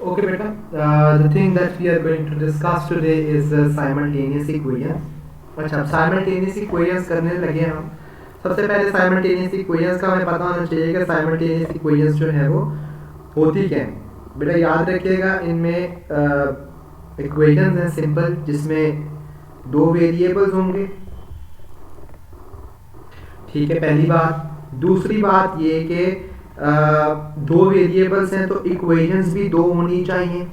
Okay, beta. The thing that we are going to discuss today is simultaneous equations. अच्छा, simultaneous equations करने लगे हम. सबसे पहले simultaneous equations का हमें पता होना चाहिए कि simultaneous equations जो है वो होती क्या है. बेटा याद रखिएगा, इनमें equations हैं simple, जिसमें दो वेरिएबल्स होंगे. ठीक है, पहली बात. दूसरी बात ये कि दो वेरिएबल्स हैं तो इक्वेशंस भी दो होनी चाहिए.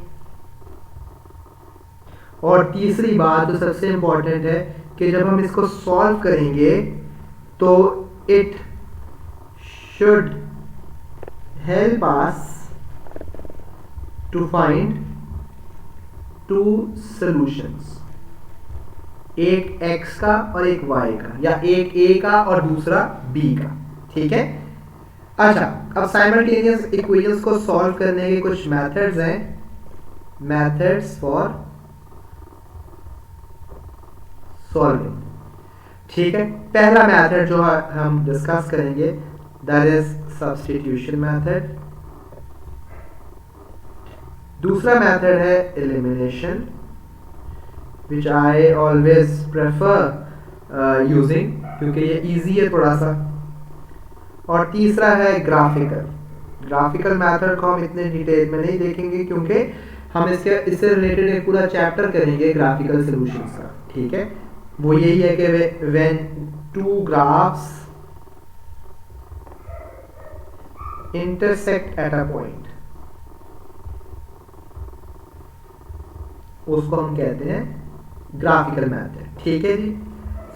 और तीसरी बात जो सबसे इम्पोर्टेंट है कि जब हम इसको सॉल्व करेंगे तो it should help us to find two solutions, एक x का और एक y का, या एक a का और दूसरा b का. ठीक है. अच्छा, अब साइमल्टेनियस इक्वेशंस को सॉल्व करने के कुछ मेथड्स हैं. Methods for solving. ठीक है. पहला मेथड जो हम डिस्कस करेंगे दैट इज सब्स्टिट्यूशन मेथड. दूसरा मेथड है elimination, which I always prefer using क्योंकि ये easy है थोड़ा सा. और तीसरा है ग्राफिकल. ग्राफिकल मेथड को हम इतने डिटेल में नहीं देखेंगे क्योंकि हम इससे रिलेटेड एक पूरा चैप्टर करेंगे ग्राफिकल सॉल्यूशंस का. ठीक है. वो यही है कि when two graphs intersect at a point, उसको हम कहते हैं ग्राफिकल मेथड. ठीक है जी.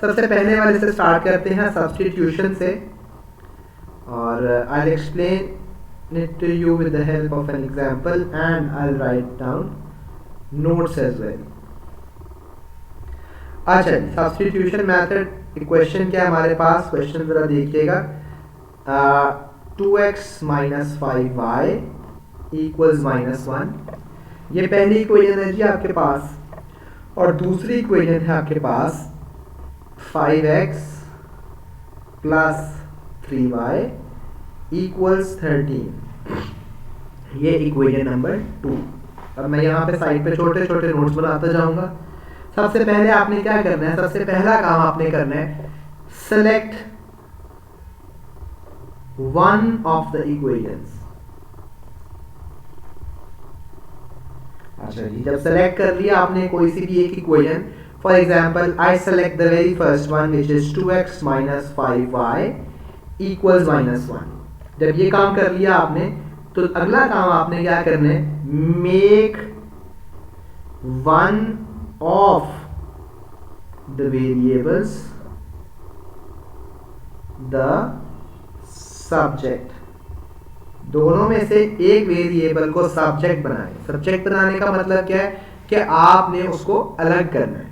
सबसे पहले वाले से स्टार्ट करते हैं, सब्स्टिट्यूशन से. और I will explain it to you with the help of an example and I will write down notes as well. अच्छा, सब्स्टिट्यूशन मेथड इक्वेशन क्या है हमारे पास. क्वेश्चन जरा देखिएगा. 2x minus 5y equals -1. ये पहली इक्वेशन है जी आपके पास. और दूसरी इक्वेशन है आपके पास 5x प्लस 3y इक्वल्स 13. ये इक्वेशन नंबर 2. अब मैं यहाँ पे साइड पे छोटे छोटे नोट्स बनाता जाऊंगा. सबसे पहले आपने क्या करना है, सबसे पहला काम आपने करना है select one of the equations. अच्छा जी, जब सेलेक्ट कर लिया आपने कोई सी भी एक equation, for example I select the very first one which is 2x minus 5y equals -1. जब ये काम कर लिया आपने तो अगला काम आपने क्या करना है, make one of the variables the subject. दोनों में से एक वेरिएबल को सब्जेक्ट बनाएं. सब्जेक्ट बनाने का मतलब क्या है कि आपने उसको अलग करना है.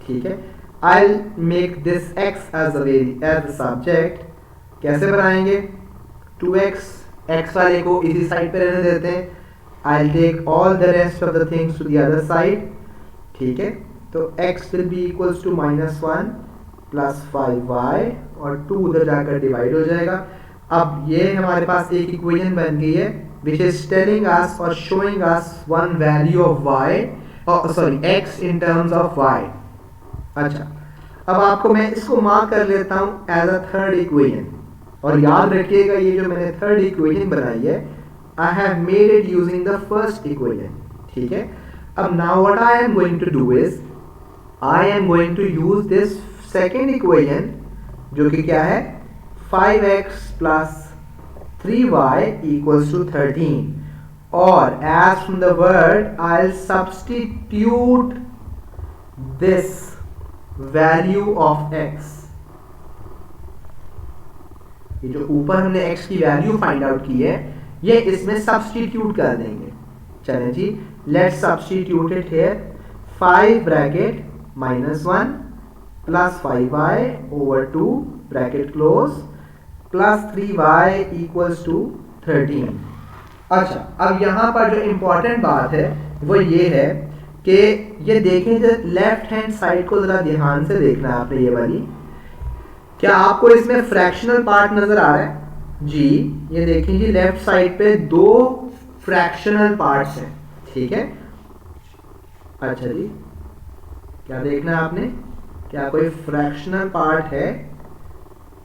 ठीक है. I'll make this x as the subject. कैसे बनाएंगे, 2x, x वाले को इसी साइड पे रहने देते हैं. I'll take all the rest of the things to the other side. ठीक है. तो x will be equals to -1 plus 5y और 2 उधर जाकर डिवाइड हो जाएगा. अब ये हमारे पास एक इक्वेशन बन गई है which is telling us or showing us one value of y, x in terms of y. अच्छा, अब आपको मैं इसको मार्क कर लेता हूँ एज अ थर्ड इक्वेशन. और याद रखिएगा ये जो मैंने थर्ड इक्वेशन बनाई है, I have made it using the first equation. ठीक है. अब now what I am going to do is I am going to use this second equation जो कि क्या है 5x plus 3y equals to 13. और as from the word I'll substitute this value of x. ये जो ऊपर हमने x की वैल्यू फाइंड आउट की है ये इसमें सब्स्टिट्यूट कर देंगे. चलें जी, let's substitute it here. 5 bracket -1 plus 5y over 2 bracket close plus 3y equals to 13. अच्छा, अब यहाँ पर जो इम्पोर्टेंट बात है वो ये है कि ये देखें, जो लेफ्ट हैंड साइड को जरा ध्यान से देखना है आपने. ये वाली, क्या आपको इसमें फ्रैक्शनल पार्ट नजर आ रहा है जी? ये देखें जी, लेफ्ट साइड पे दो फ्रैक्शनल पार्ट्स हैं. ठीक है। अच्छा जी, क्या देखना है आपने, क्या कोई फ्रैक्शनल पार्ट है?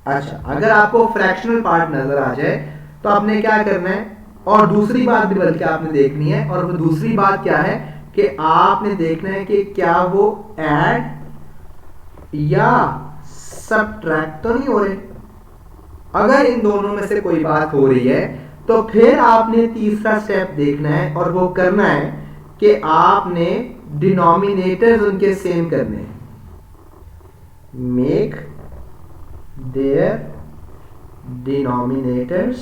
अच्छा, अगर आपको फ्रैक्शनल पार्ट नजर आ जाए तो आपने क्या करना है, और दूसरी बात भी बल्कि आपने देखनी है, और वो दूसरी बात क्या है कि आपने देखना है कि क्या वो ऐड या सब्ट्रैक्ट तो नहीं हो रहे। अगर इन दोनों में से कोई बात हो रही है तो फिर आपने तीसरा स्टेप देखना है, और वो करना है कि आपने डिनोमिनेटर्स उनके सेम करने हैं। मेक देयर डिनोमिनेटर्स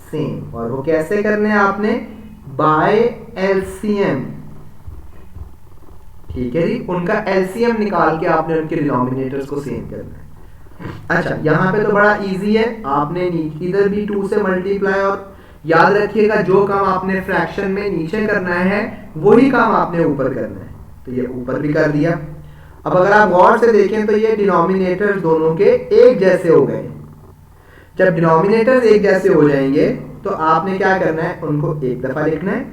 सेम, और वो कैसे करने हैं आपने, बाय एलसीएम। ठीक है जी, उनका एलसीएम निकाल के आपने उनके डिनोमिनेटर्स को सेम करना है। अच्छा, यहाँ पे तो बड़ा इजी है, आपने इधर भी 2 से मल्टीप्लाई, और याद रखिएगा जो काम आपने फ्रैक्शन में नीचे करना है वही काम आपने ऊपर करना है, तो ये ऊपर भी कर दिया। अब अगर आप गौर से देखें तो ये डिनोमिनेटर्स दोनों के एक जैसे हो गए। जब डिनोमिनेटर्स एक जैसे हो जाएंगे तो आपने क्या करना है, उनको एक दफा लिखना है,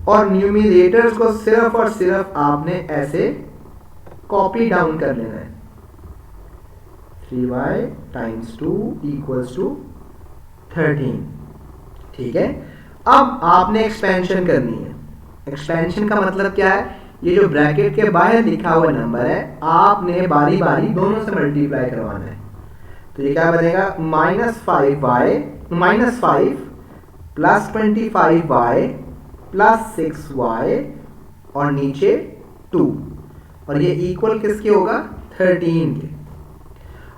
और न्यूमिनेटर्स को सिर्फ और सिर्फ आपने ऐसे कॉपी डाउन कर लेना है। 3y times 2 equals to 13। ठीक है, अब आपने एक्सपेंशन करनी है। एक्सपेंशन का मतलब क्या है, ये जो ब्रैकेट के बाहर लिखा हुआ नंबर है आपने बारी बारी दोनों से मल्टीप्लाई करवाना है। तो ये क्या बनेगा, -5 प्लस 25y प्लस 6y और नीचे 2, और ये इक्वल किसके होगा, 13 के।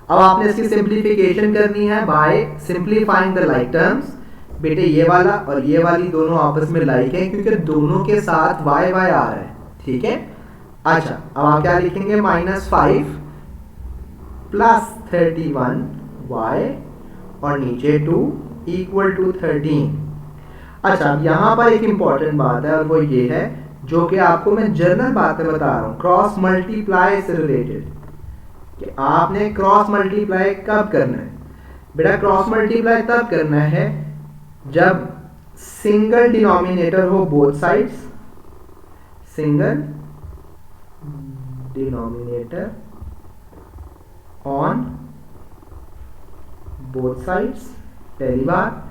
अब आपने इसकी सिंप्लीफिकेशन करनी है by simplifying the like terms. बेटे ये वाला और ये वाली दोनों आपस में लाइक है क्योंकि दोनों के साथ y आ रहा है। ठीक है, अच्छा अब आप क्या लिखेंगे, -5 प्लस 31y और नीचे 2 इक्वल टू 13। अच्छा, अब यहाँ पर एक इंपॉर्टेंट बात है, और वो ये है जो कि आपको मैं जनरल बातें बता रहा हूँ क्रॉस मल्टीप्लाई से रिलेटेड, कि आपने क्रॉस मल्टीप्लाई कब करना है। बेटा क्रॉस मल्टीप्लाई तब करना है जब सिंगल डिनोमिनेटर हो both sides, single denominator on both sides, पहली बात।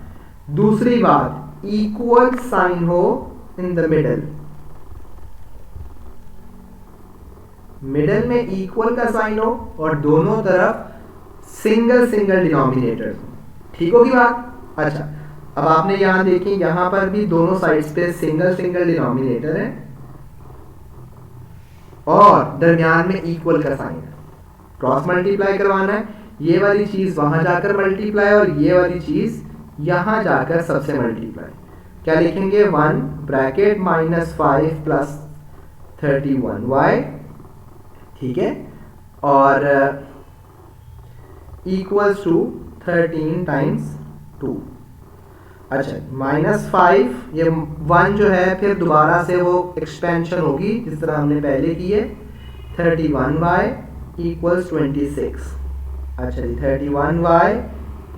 दूसरी बात, इक्वल साइन हो इन द मिडल, मिडल में इक्वल का साइन हो और दोनों तरफ सिंगल सिंगल डिनोमिनेटर। ठीक होगी बात। अच्छा, अब आपने यहां देखिए, यहां पर भी दोनों साइड्स पे सिंगल सिंगल डिनोमिनेटर है और दरमियान में इक्वल का साइन है। क्रॉस मल्टीप्लाई करवाना है, ये वाली चीज वहां जाकर मल्टीप्लाई और ये वाली चीज यहां जाकर सबसे मल्टीप्लाई। क्या लिखेंगे, 1 ब्रैकेट -5 प्लस 31y, ठीक है, और इक्वल्स टू 13 टाइम्स 2। अच्छा, -5 ये 1 जो है फिर दोबारा से वो एक्सपेंशन होगी जिस तरह हमने पहले की है, 31y इक्वल्स 26। अच्छा जी, 31y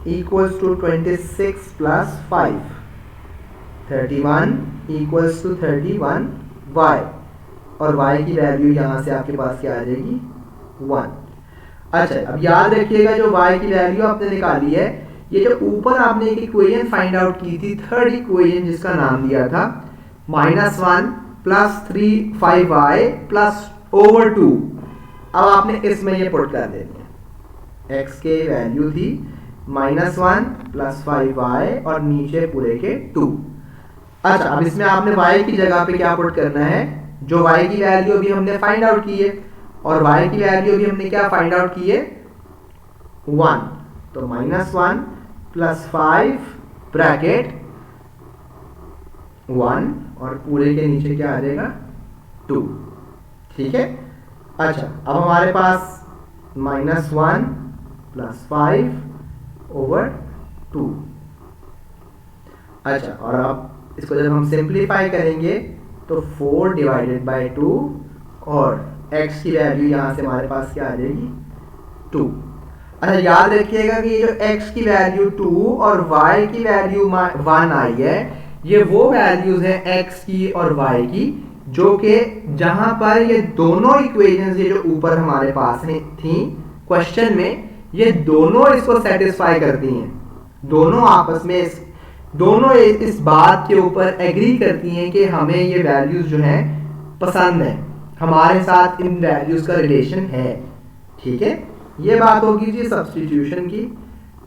equals to 26 plus 5, 31 equals to 31y, और y की वैल्यू यहां से आपके पास क्या आ जाएगी, 1। अच्छा, अब याद रखिएगा जो y की वैल्यू आपने निकाली है, ये जो ऊपर आपने एक इक्वेशन फाइंड आउट की थी, थर्ड इक्वेशन जिसका नाम दिया था -1 प्लस 5y प्लस ओवर 2, अब आपने इसमें ये पुट कर देनी है। x के वैल्यू थी -1 प्लस 5y और नीचे पूरे के 2। अच्छा, अब इसमें आपने y की जगह पे क्या पुट करना है, जो y की वैल्यू अभी हमने फाइंड आउट की है, और y की वैल्यू अभी हमने क्या फाइंड आउट की है, 1। तो -1 प्लस 5 ब्रैकेट 1 और पूरे के नीचे क्या आ जाएगा, 2। ठीक है, अच्छा अब हमारे पास -1 प्लस 5 ओवर 2। अच्छा, और अब इसको जब हम सिंप्लीफाई करेंगे तो 4 डिवाइडेड बाय 2 और x की वैल्यू यहां से हमारे पास क्या आ जाएगी, 2। अच्छा याद रखिएगा कि ये जो x की वैल्यू 2 और y की वैल्यू 1 आई है, ये वो वैल्यूज है x की और y की जो कि जहां पर ये दोनों इक्वेशंस ये जो ऊपर हमारे पास थी क्वेश्चन में, ये दोनों इसको सेटिस्फाई करती हैं, दोनों आपस में दोनों इस बात के ऊपर एग्री करती हैं कि हमें ये वैल्यूज जो है पसंद है, हमारे साथ इन वैल्यूज का रिलेशन है। ठीक है, ये बात होगी जी सब्स्टिट्यूशन की।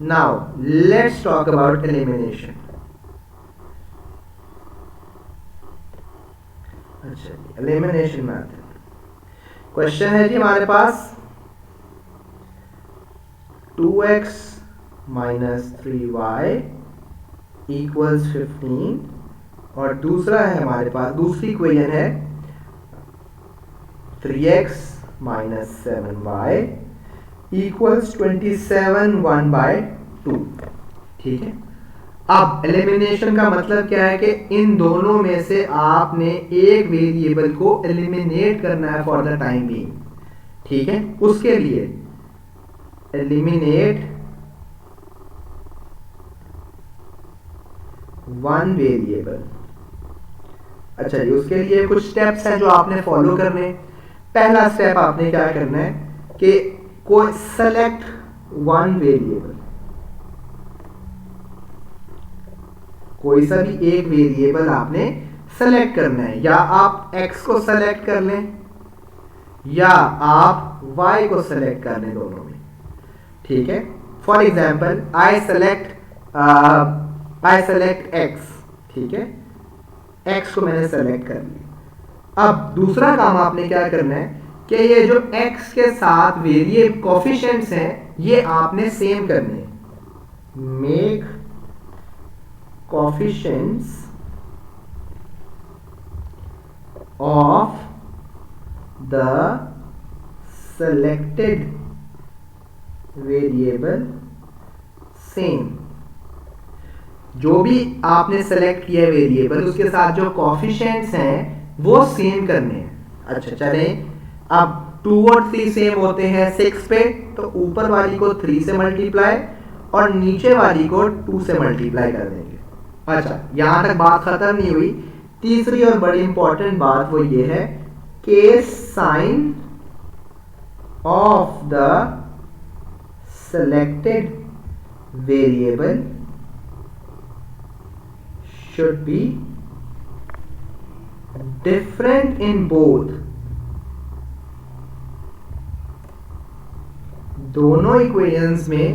Now let's talk about elimination. अच्छा, एलिमिनेशन मेथड क्वेश्चन है जी हमारे पास 2x माइनस 3y इक्वल्स 15 और दूसरा है हमारे पास, दूसरी इक्वेशन है 3x माइनस 7y इक्वल्स 27 1/2। ठीक है, अब एलिमिनेशन का मतलब क्या है कि इन दोनों में से आपने एक वेरिएबल को एलिमिनेट करना है फॉर द टाइम बीइंग। ठीक है, उसके लिए एलिमिनेट वन वेरिएबल। अच्छा जी, उसके लिए कुछ स्टेप्स हैं जो आपने फॉलो करने। पहला स्टेप आपने क्या करना है कि कोई सेलेक्ट वन वेरिएबल, कोई सा भी एक वेरिएबल आपने सेलेक्ट करना है, या आप x को सेलेक्ट कर लें या आप y को सेलेक्ट कर लें, दोनों में। ठीक है, for example I select x। ठीक है, x को मैंने सेलेक्ट कर लिया। अब दूसरा काम आपने क्या करना है कि ये जो x के साथ वेरिएबल कोफिशिएंट्स हैं ये आपने सेम करने हैं। Make coefficients of the selected variable same. जो भी आपने सेलेक्ट किया है वेरिएबल, उसके साथ जो कोफिशिएंट्स हैं वो सेम करने हैं। अच्छा चलें, अब 2 और 3 सेम होते हैं 6 पे, तो ऊपर वाली को 3 से मल्टीप्लाई और नीचे वाली को 2 से मल्टीप्लाई कर देंगे। अच्छा, यहां तक बात खत्म नहीं हुई। तीसरी और बड़ी इंपॉर्टेंट बात वो ये है कि sign of the selected variable should be different in both। दोनों इक्वेशंस में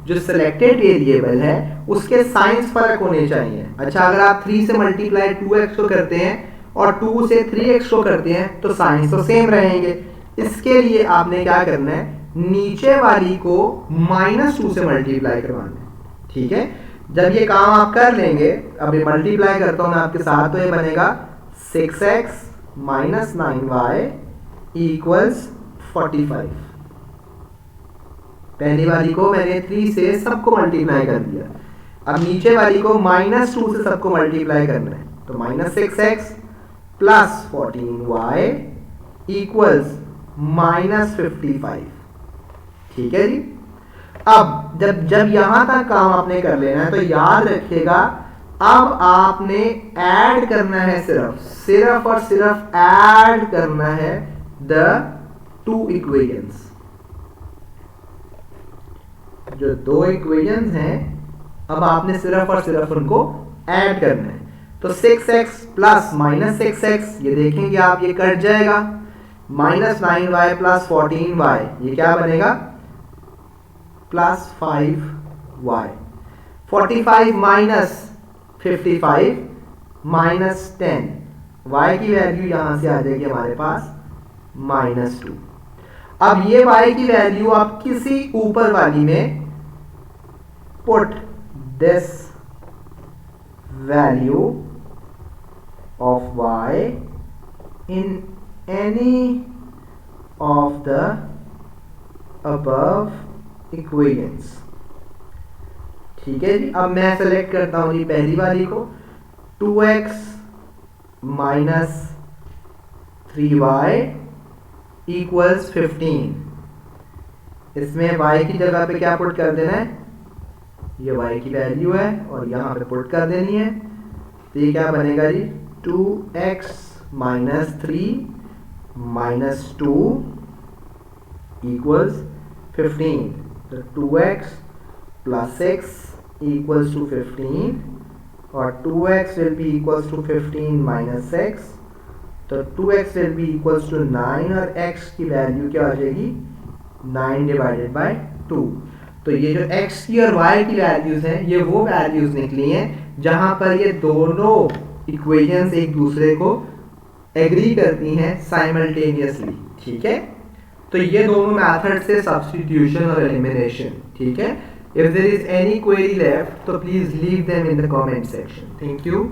जो सेलेक्टेड वेरिएबल है उसके साइंस फर्क होने चाहिए। अच्छा, अगर आप 3 से मल्टीप्लाई 2x को करते हैं और 2 से 3x को करते हैं तो साइंस तो सेम रहेंगे। इसके लिए आपने क्या करना है, नीचे वाली को -2 से मल्टीप्लाई करवाना है। ठीक है, जब ये काम आप कर लेंगे, अब ये मल्टीप्लाई करता हूं मैं आपके साथ, तो ये बनेगा 6x माइनस 9y इक्वल्स 45। पहली वाली को मैंने 3 से सबको मल्टीप्लाई कर दिया, अब नीचे वाली को -2 से सबको मल्टीप्लाई करना है, तो -6x प्लस 14y इक्वल्स -55। ठीक है जी। अब जब यहां तक काम आपने कर लेना है तो याद रखिएगा, अब आपने ऐड करना है, सिर्फ और सिर्फ ऐड करना है द 2 इक्वेशंस। जो 2 इक्वेशंस हैं अब आपने सिर्फ और सिर्फ उनको ऐड करना है। तो 6x प्लस -6x, ये देखेंगे आप ये कट जाएगा, -9y प्लस 14y, ये क्या बनेगा plus 5y। 45 minus 55 minus 10, y की वैल्यू यहां से आ जाएगी हमारे पास -2। अब ये y की वैल्यू आप किसी ऊपर वाली में put this value of y in any of the above equations। ठीक है जी, अब मैं सेलेक्ट करता हूं जी पहली वाली को, 2x माइनस 3y इक्वल्स 15। इसमें y की जगह पे क्या पुट कर देना है, ये y की वैल्यू है और यहाँ पे पुट कर देनी है। तो ये क्या बनेगा जी, 2x माइनस 3 माइनस 2 इक्वल्स 15। तो 2x प्लस 6 इक्वल्स टू 15 और 2x will be equals to 15 minus 6। तो 2x will be equals to 9 और x की वैल्यू क्या हो जाएगी, 9 डिवाइडेड बाय 2। तो ये जो x की और y की वैल्यूज हैं ये वो वैल्यूज निकली हैं जहां पर ये दोनों इक्वेशंस एक दूसरे को एग्री करती हैं साइमल्टेनियसली। ठीक है, तो ये दोनों मेथड से सब्स्टिट्यूशन और एलिमिनेशन। ठीक है, if there is any query left तो please leave them in the comment section. Thank you.